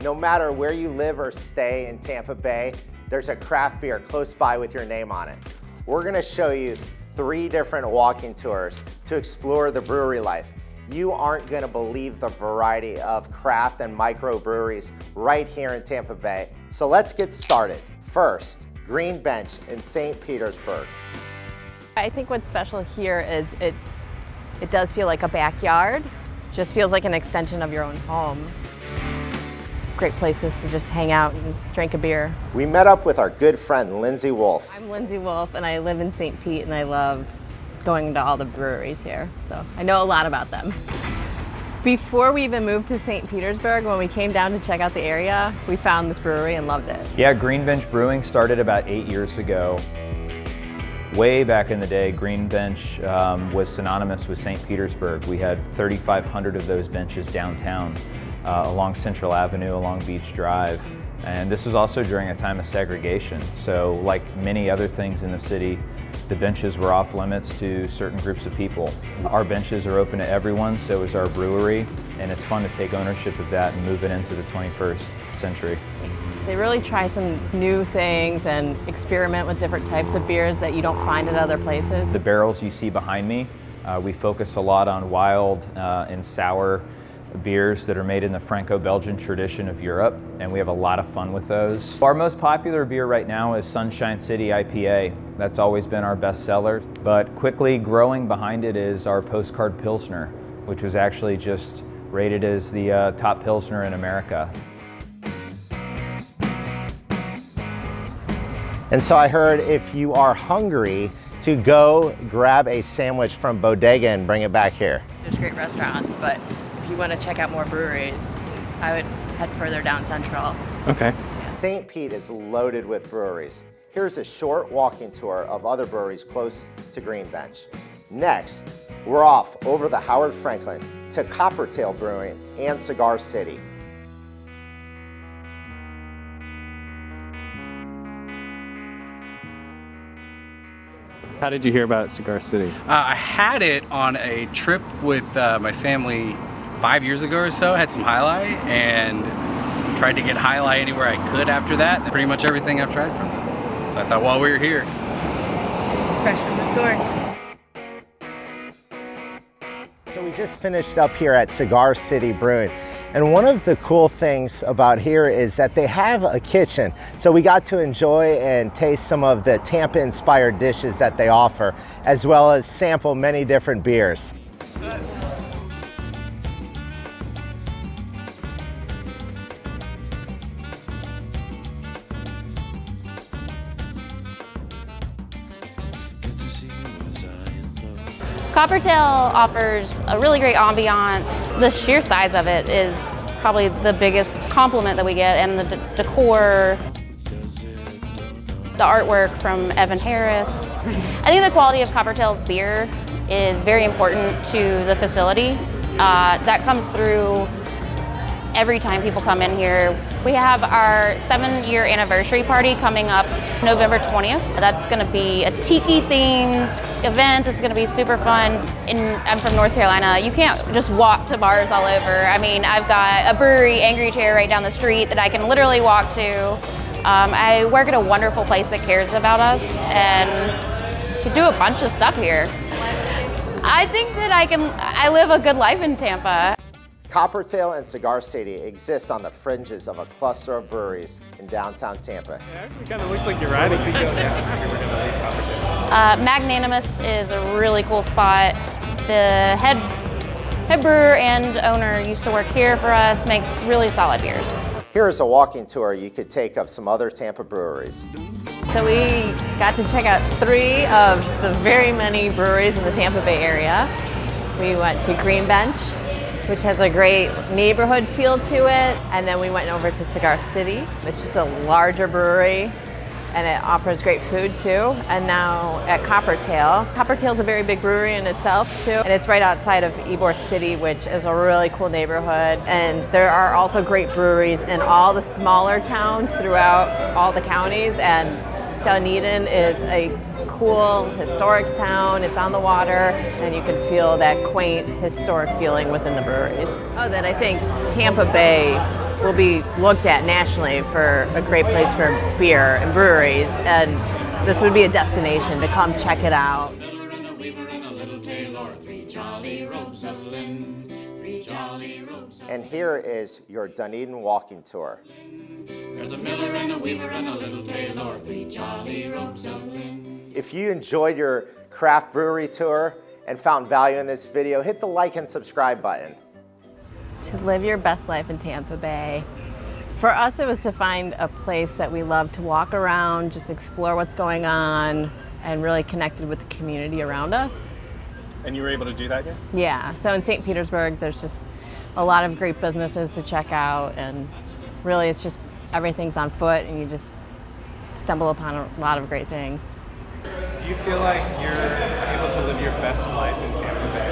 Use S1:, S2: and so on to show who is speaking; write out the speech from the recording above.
S1: No matter where you live or stay in Tampa Bay, there's a craft beer close by with your name on it. We're gonna show you 3 different walking tours to explore the brewery life. You aren't gonna believe the variety of craft and microbreweries right here in Tampa Bay. So let's get started. First, Green Bench in St. Petersburg.
S2: I think what's special here is it does feel like a backyard. Just feels like an extension of your own home. Great places to just hang out and drink a beer.
S1: We met up with our good friend, Lindsay Wolf.
S2: I'm Lindsay Wolf and I live in St. Pete and I love going to all the breweries here. So I know a lot about them. Before we even moved to St. Petersburg, when we came down to check out the area, we found this brewery and loved it.
S3: Yeah, Green Bench Brewing started about 8 years ago. Way back in the day, Green Bench was synonymous with St. Petersburg. We had 3,500 of those benches downtown, along Central Avenue, along Beach Drive. And this was also during a time of segregation. So like many other things in the city, the benches were off limits to certain groups of people. Our benches are open to everyone, so is our brewery, and it's fun to take ownership of that and move it into the 21st century.
S2: They really try some new things and experiment with different types of beers that you don't find at other places.
S3: The barrels you see behind me, we focus a lot on wild and sour beers that are made in the Franco-Belgian tradition of Europe, and we have a lot of fun with those. Our most popular beer right now is Sunshine City IPA. That's always been our best seller, but quickly growing behind it is our Postcard Pilsner, which was actually just rated as the top Pilsner in America.
S1: And so I heard if you are hungry, to go grab a sandwich from Bodega and bring it back here.
S2: There's great restaurants, but if you want to check out more breweries, I would head further down Central.
S4: Okay.
S1: St. Pete is loaded with breweries. Here's a short walking tour of other breweries close to Green Bench. Next, we're off over the Howard Franklin to Coppertail Brewing and Cigar City.
S4: How did you hear about Cigar City?
S5: I had it on a trip with my family 5 years ago or so. I had some High Life and tried to get High Life anywhere I could after that. Pretty much everything I've tried from them. So I thought while we were here.
S2: Fresh from the source.
S1: So we just finished up here at Cigar City Brewing. And one of the cool things about here is that they have a kitchen. So we got to enjoy and taste some of the Tampa-inspired dishes that they offer, as well as sample many different beers.
S6: Coppertail offers a really great ambiance. The sheer size of it is probably the biggest compliment that we get, and the decor, the artwork from Evan Harris. I think the quality of Coppertail's beer is very important to the facility. That comes through every time people come in here. We have our 7-year anniversary party coming up November 20th. That's gonna be a tiki themed event. It's gonna be super fun. I'm from North Carolina. You can't just walk to bars all over. I mean, I've got a brewery, Angry Chair, right down the street that I can literally walk to. I work at a wonderful place that cares about us and can do a bunch of stuff here. I think that I live a good life in Tampa.
S1: Coppertail and Cigar City exist on the fringes of a cluster of breweries in downtown Tampa.
S4: It actually kind of looks like you're riding to go down.
S6: Magnanimous is a really cool spot. The head brewer and owner used to work here for us, makes really solid beers.
S1: Here is a walking tour you could take of some other Tampa breweries.
S2: So we got to check out 3 of the very many breweries in the Tampa Bay area. We went to Green Bench, which has a great neighborhood feel to it. And then we went over to Cigar City. It's just a larger brewery and it offers great food too. And now at Coppertail. Coppertail's a very big brewery in itself too. And it's right outside of Ybor City, which is a really cool neighborhood. And there are also great breweries in all the smaller towns throughout all the counties. And Dunedin is a cool, historic town. It's on the water, and you can feel that quaint, historic feeling within the breweries. Oh, that I think Tampa Bay will be looked at nationally for a great place for beer and breweries, and this would be a destination to come check it out.
S1: And here is your Dunedin walking tour.
S7: There's a miller and a weaver and a little tailor, 3 jolly robes of linen.
S1: If you enjoyed your craft brewery tour and found value in this video, hit the like and subscribe button.
S2: To live your best life in Tampa Bay. For us, it was to find a place that we love to walk around, just explore what's going on, and really connected with the community around us.
S4: And you were able to do that here?
S2: Yeah, so in St. Petersburg, there's just a lot of great businesses to check out, and really it's just everything's on foot, and you just stumble upon a lot of great things.
S4: Do you feel like you're able to live your best life in Tampa Bay?